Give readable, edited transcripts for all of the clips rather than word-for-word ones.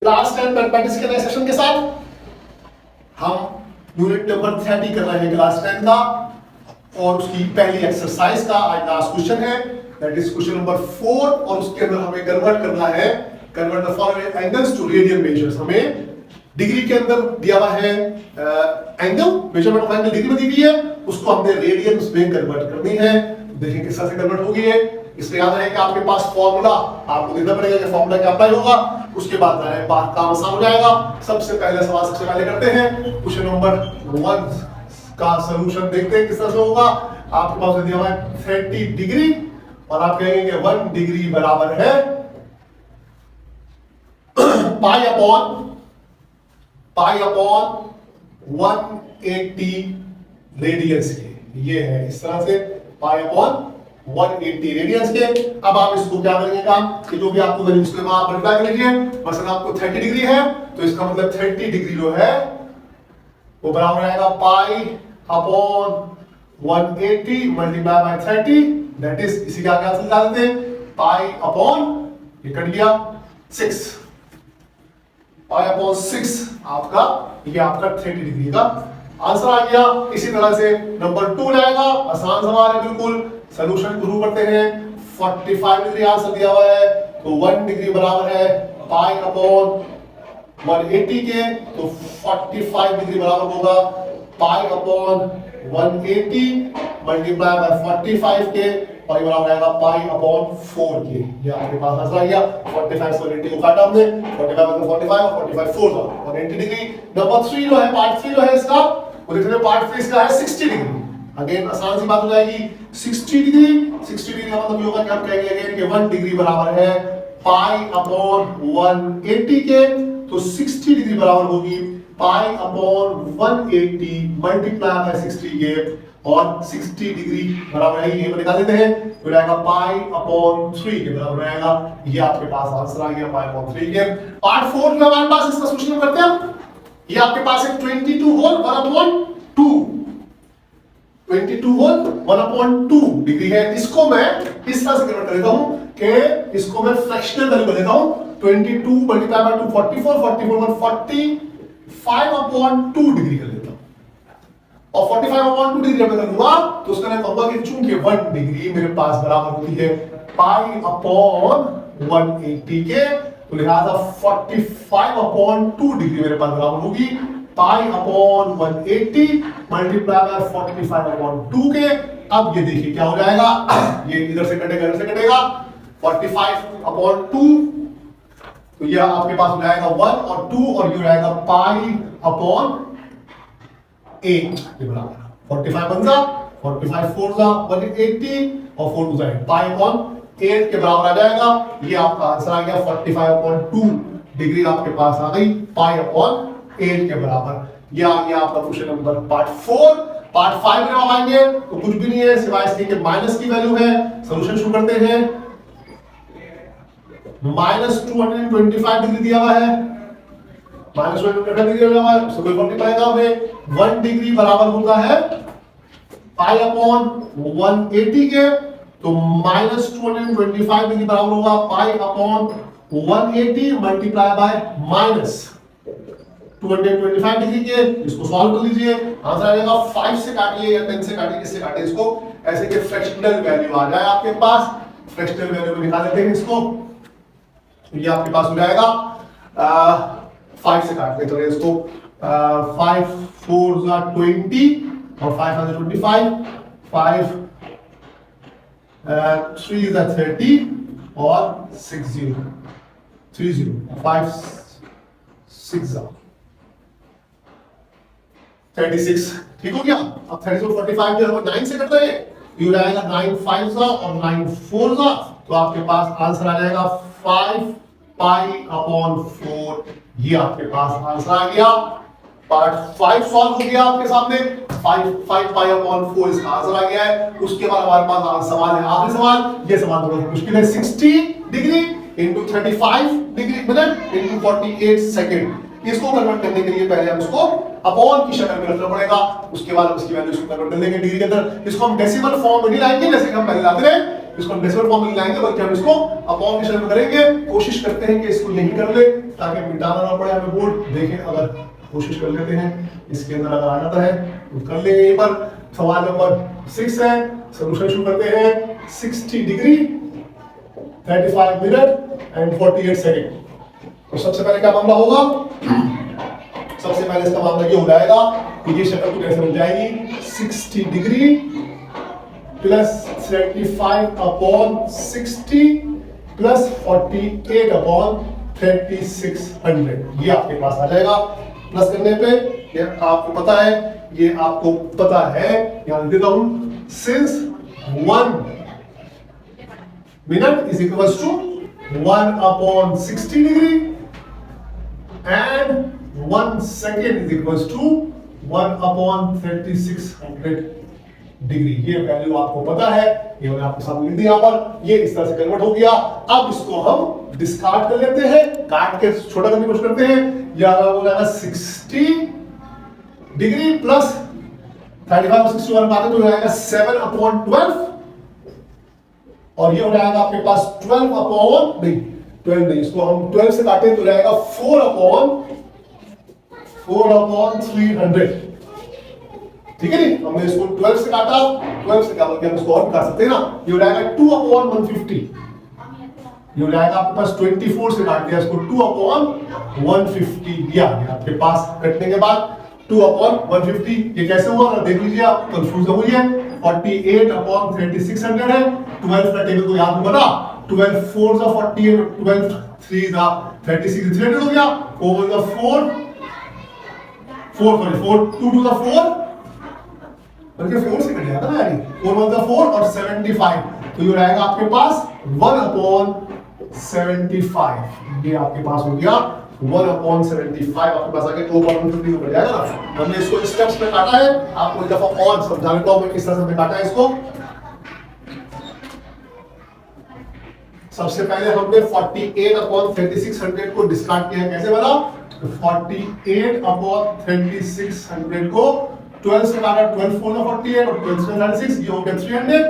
Class 10 mathematics के नए session के साथ हम यूनिट नंबर 30 कर रहे हैं क्लास 10 का और उसकी पहली एक्सरसाइज का आज लास्ट क्वेश्चन है, दैट इज क्वेश्चन नंबर 4। और उसके अंदर हमें कन्वर्ट करना है, convert the following angles to radian measures. हमें डिग्री के अंदर दिया हुआ है angle, measurement of angle degree में दी हुई है, उसको हमने रेडियंस में कन्वर्ट करनी है। देखिए किस तरह से कन्वर्ट होगी है। इसमें याद रहे कि आपके पास फॉर्मूला आपको देखना पड़ेगा कि फॉर्मूला क्या अप्लाई होगा, उसके बाद बात काम आसान हो जाएगा। सबसे पहले सवाल सबसे पहले करते हैं, क्वेश्चन नंबर 1 का सॉल्यूशन देखते हैं किस तरह से होगा। आपके पास दिया हुआ है 30 डिग्री और आप कहेंगे कि 1 डिग्री बराबर है पाई अपॉन 180 रेडियंस के। ये है इस तरह से पाई अपॉन 180 रेडियंस के। अब आप इसको क्या करेंगे काम कि जो भी आपको वैल्यूज के वहां मल्टीप्लाई कर लीजिए। मसलन आपको 30 डिग्री है तो इसका मतलब 30 डिग्री जो है वो बराबर आएगा pi upon 180 multiply by 30, that is इसी का क्या आंसर निकाल देते हैं पाई अपॉन ये कट गया 6, पाई अपॉन 6 आपका ये आपका 30 डिग्री का आंसर आ गया। इसी तरह से नंबर 2 लाएगा, आसान सवाल है बिल्कुल। सॉल्यूशन शुरू करते हैं। 45 डिग्री आंसर दिया हुआ है तो 1 डिग्री बराबर है पाई अपॉन 180 के, तो 45 डिग्री बराबर होगा पाई अपॉन 180 मल्टीप्लाई बाय 45 के और ये बराबर आएगा पाई अपॉन 4 के। ये आपके पास आंसर आ गया। 45 से 180 को काटा हमने, 45 में 45 और 45 4 था 180 डिग्री। नंबर 3 जो है, पार्ट 3 जो है इसका वो देखते हैं, पार्ट 3 इसका है 60 डिग्री। अगेन आसान सी बात हो जाएगी, 60 डिग्री का मतलब ये होगा कि हम कहेंगे अगेन कि 1 डिग्री बराबर है पाई अपॉन 180 के, तो 60 डिग्री बराबर होगी पाई अपॉन 180 मल्टीप्लाई बाय 60 के और 60 डिग्री बराबर है ये निकाल देते हैं तो रहेगा पाई अपॉन 3 के बराबर रहेगा। ये आपके पास आंसर आ गया पाई अपॉन 3 के। पार्ट 4 में हमारे पास इसका सॉल्यूशन करते हैं। ये आपके पास है 22 होल 1/2, 22 होल 1/2 डिग्री है। इसको मैं इस तरह से कन्वर्ट कर देता हूं कि इसको मैं फ्रैक्शनल वैल्यू कर देता हूं। 22 मल्टीप्लाई बाय 2 44, 44 45/2 डिग्री कर देता हूं और 45/2 डिग्री जब मैं करूंगा तो उसका मैं कहूंगा कि चूंकि 1 डिग्री मेरे पास बराबर होती है पाई अपॉन 180 के, तो लिहाजा 45/2 डिग्री मेरे पास बराबर होगी पाई अपॉन 180 मल्टीप्लाई बाय 45/2 के। अब ये देखिए क्या हो जाएगा, ये इधर से कटेगा इधर से कटेगा 45/2, तो ये आपके पास हो जाएगा 1 और 2 और ये हो जाएगा पाई अपॉन 8 के बराबर। 45 बनता 45 4 जा 180 और 4 2 जा पाई अपॉन 8 के बराबर आ जाएगा। ये आपका आंसर आ गया 45/2 डिग्री आपके पास आ गई पाई अपॉन 8 के बराबर। ये आ गया आपका क्वेश्चन नंबर पार्ट 4। पार्ट 5 में हम आएंगे तो कुछ भी नहीं है सिवाय इसके कि माइनस की वैल्यू है। सॉल्यूशन शुरू करते हैं। -225 डिग्री दिया हुआ है, -225 डिग्री दिया हुआ है, उसको कोई फर्क नहीं पड़ेगा हमें। 1 डिग्री बराबर होता है पाई अपॉन 180 के, तो -225 डिग्री बराबर होगा pi upon 180 multiply by -225 degree के। इसको सॉल्व कर लीजिए, आंसर आ जाएगा 5 से काटिए या 10 से काटिए, किससे काटिए इसको, ऐसे कि फ्रैक्शनल वैल्यू आ जाए आपके पास। फ्रैक्शनल वैल्यू में निकाल लेते हैं इसको, ये आपके पास हो जाएगा 5 से काट लेते हैं इसको। 5 4 जा 20 और 5 जा 25, 5 3 जा 30 और 6 0 30 5 6 जा 36। ठीक हो गया। अब 30 और 45 जो है वो 9 से कटते हैं, ये हो जाएगा 9 5 जा और 9 4 जा, तो आपके पास आंसर आ जाएगा 5 पाई अपॉन 4। ये आपके पास आंसर आ गया। पार्ट 5 सॉल्व हो गया आपके सामने। 5 पाई अपॉन 4 इसका आंसर आ गया है। उसके बाद हमारे पास सवाल है, आखिरी सवाल। ये सवाल थोड़ा मुश्किल है। 60 degree into 35 degree minute into 48 second. इसको कन्वर्ट करने के लिए पहले हम इसको अपॉन की शक्ल में रखना पड़ेगा, उसके बाद उसकी वैल्यू इसको कन्वर्ट कर देंगे डिग्री के अंदर। इसको हम डेसिमल फॉर्म में नहीं लाएंगे जैसे कि हम पहले लाते रहे इसको हम डेसिमल फॉर्म में लाएंगे, बल्कि हम इसको अपॉन की शक्ल में करेंगे। कोशिश करते हैं कि इसको यही कर ले ताकि मिटाना ना पड़े हमें बोर्ड। देखें, अगर कोशिश कर लेते हैं इसके अंदर अगर आ जाता है तो कर लेंगे। यहीं पर सवाल नंबर 6 है, सॉल्यूशन शुरू करते हैं। 60 डिग्री 35 मिनट एंड 48 सेकंड। तो सबसे पहले क्या मामला होगा, सबसे पहले इसका मामला ये हो जाएगा कि ये शक्ल तो कैसे बन जाएगी, 60 degree plus 35 upon 60 plus 48 upon 3600, ये आपके पास आ जाएगा। प्लस करने पे ये आपको पता है, ये आपको पता है, यहां लिख देता हूं, since 1 minute is equals to 1 upon 60 degree and 1 second is equals to 1 upon 3600 degree. ये वैल्यू आपको पता है, ये मैंने आपके सामने लिख दिया यहाँ पर। ये इस तरह से कन्वर्ट हो गया। अब इसको हम डिस्कार्ड कर लेते हैं, काट के छोटा करने की कोशिश करते हैं। यह हो जाएगा 60 डिग्री प्लस 35 और 61 बातें तो हो जाएगा 7 अपॉन 12, और ये हो जाएगा आपके पास 12 अपॉन नहीं 12 नहीं, इसको हम 12 से काटें तो हो जाएगा 4 अपॉन 300। ठीक है नहीं, हमने इसको 12 से काटा, 12 से क्या बोलते हैं हम इसको और काट सकते हैं ना। ये हो जाएगा 2 अपॉन 150, ये हो जाएगा आपके पास 24 से काट दिया इसको 2 अपॉन 150 दिया आपके पास। कटने के बाद 2 अपॉन 150 ये कैसे हुआ देख लीजिए, आप कंफ्यूज हो गई है। 48 अपॉन 3600 है। 12 का टेबल को याद बना, 12 4 जा 48, 12 3 जा 36, 300 हो गया। 4 जा 4 2 2 जा 4, बल्कि 4 से कट जाएगा ना यार, 4 1 जा 4 और 75, तो ये रहेगा आपके पास 1 अपॉन 75। ये आपके पास हो गया 1 अपॉन 75, आपके पास आगे 2 अपॉन 150 बढ़ जाएगा ना। हमने इसको स्टेप्स में काटा है, आपको एक दफा और समझा देता हूं मैं किस तरह से हमने काटा है इसको। सबसे पहले हमने 48 अपॉन 3600 को डिस्कार्ड किया, कैसे बना, 48 अपॉन 3600 को 12 से काटा, 12 4 48 और 12 से 36, ये हो गया 300,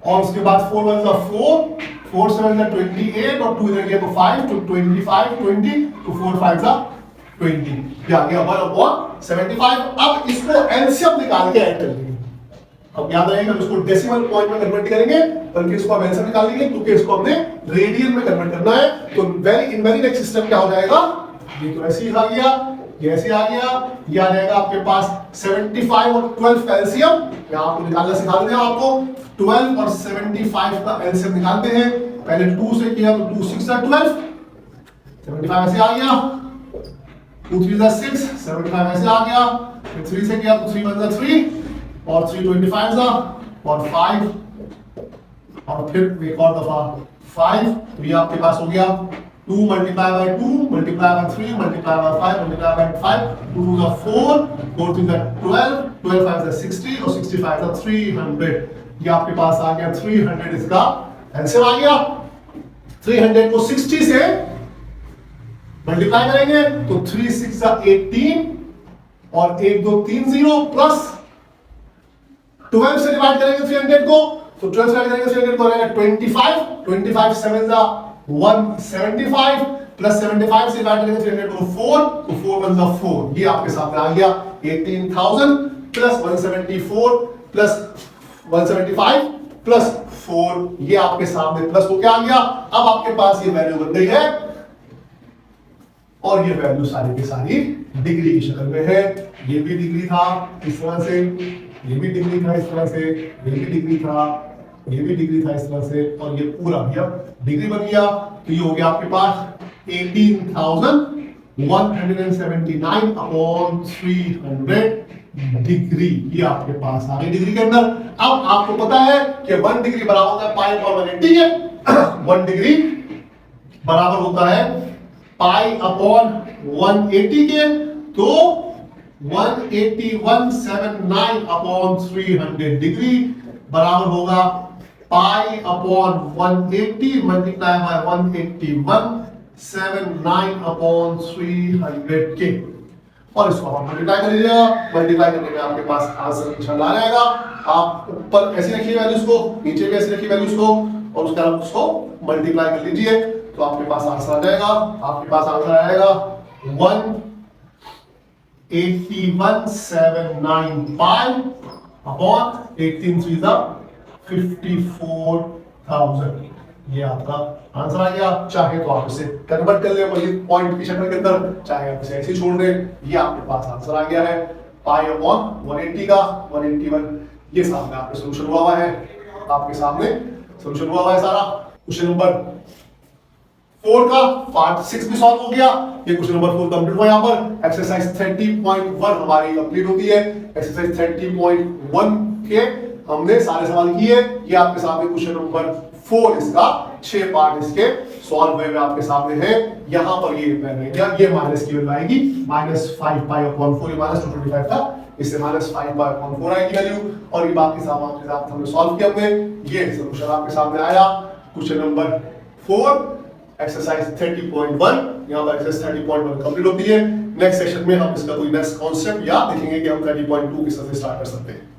और उसके बाद 4 1 4 4 7 28 और 2 इधर गया तो 5 तो 25 20 तो 4 5 20, ये आ गया 1 अपॉन 75। अब इसको एलसीएम निकाल के ऐड कर लेंगे। अब याद रहेगा इसको डेसिमल पॉइंट में कन्वर्ट करेंगे, बल्कि इसको हम एलसीएम निकाल लेंगे क्योंकि इसको हमने रेडियन में कन्वर्ट करना है। तो वेरी नेक्स्ट सिस्टम क्या हो जाएगा, ये तो ऐसे ही आ गया, ये ऐसे आ गया, ये आ जाएगा आपके पास 75 और 12 का एलसीएम। मैं आपको निकालना सिखा दूंगा आपको। 12 और 75 का एलसीएम निकालते हैं। पहले 2 से किया तो 2 6 12, 75 ऐसे आ गया, 2 3 6 75 ऐसे आ गया, फिर 3 से किया तो 3 1 3 और 3 25 और 5 और फिर एक और दफा 5, तो ये आपके पास हो गया 2 multiplied by 2 multiplied by 3 multiplied by 5 multiplied by 5, 2 2 4 4 3 12 12 5 60 और 65 300, ये आपके पास आ गया 300। इसका आंसर आ गया। 300 को 60 से मल्टीप्लाई करेंगे तो 3 6 18 और 1 2 3 0 प्लस 12 से डिवाइड करेंगे 300 को, तो 12 से डिवाइड करेंगे 300 को रहेगा 25 25 7 जा 175 प्लस 75 से डिवाइड करेंगे 300 को 4 तो 4 1 जा 4, ये आपके सामने आ गया 18000 प्लस 174 प्लस 175 प्लस 4, ये आपके सामने प्लस हो क्या आ गया। अब आपके पास ये वैल्यू बन गई है और ये वैल्यू सारी की सारी डिग्री की शक्ल में है। ये भी डिग्री था इस तरह से, ये भी डिग्री था इस तरह से, ये भी डिग्री था, ये भी डिग्री था इस तरह से, और ये पूरा भी अब डिग्री बन गया। तो ये हो गया आपके पास 18179 अपॉन 300 डिग्री, ये आपके पास आ गई डिग्री के अंदर। अब आपको पता है कि 1 डिग्री बराबर होता है पाई अपॉन 180 के, 1 डिग्री बराबर होता है पाई अपॉन 180 के, तो 18179 अपॉन 300 डिग्री बराबर होगा pi upon 180 multiply by 18179 upon 300 के, और इसको आप मल्टीप्लाई कर लीजिएगा। मल्टीप्लाई करने में आपके पास आंसर इंशाल्लाह आ जाएगा। आप ऊपर ऐसे रखिए वैल्यूज को, नीचे भी ऐसे रखिए वैल्यूज को, और उसके बाद उसको मल्टीप्लाई कर लीजिए तो आपके पास आंसर आ जाएगा। आपके पास आंसर आएगा 181,795 अपॉन 18 3 54,000। ये आपका आंसर आ गया। चाहे तो आप इसे कन्वर्ट कर ले वही पॉइंट की शक्ल के अंदर, चाहे आप इसे ऐसे ही छोड़ दें। ये आपके पास आंसर आ गया है पाई अपॉन 180 का 181। ये सामने आपके सॉल्यूशन हुआ है, आपके सामने सॉल्यूशन हुआ है सारा। क्वेश्चन नंबर 4 का पार्ट 6 भी सॉल्व हो गया। ये क्वेश्चन नंबर 4 कंप्लीट हुआ। यहाँ पर एक्सरसाइज 30.1 हमारी कंप्लीट होती है। एक्सरसाइज 30.1 के हमने सारे सवाल किए। ये आपके सामने क्वेश्चन नंबर 4 इसका 6 पार्ट इसके सॉल्व हुए आपके सामने है। यहाँ पर ये ये माइनस की वैल्यू आएगी -5 पाई अपॉन 4, ये -225 था, इससे -5 पाई अपॉन 4 आएगी वैल्यू। और ये बाकी सामान के साथ हमने सॉल्व किया। हमने ये सॉल्यूशन आपके सामने आया क्वेश्चन नंबर 4 एक्सरसाइज 30.1। यहाँ पर एक्सरसाइज 30.1 कंप्लीट होती है। नेक्स्ट सेशन में हम इसका कोई नेक्स्ट कॉन्सेप्ट या देखेंगे कि हम 30.2 किस तरह से स्टार्ट कर सकते हैं।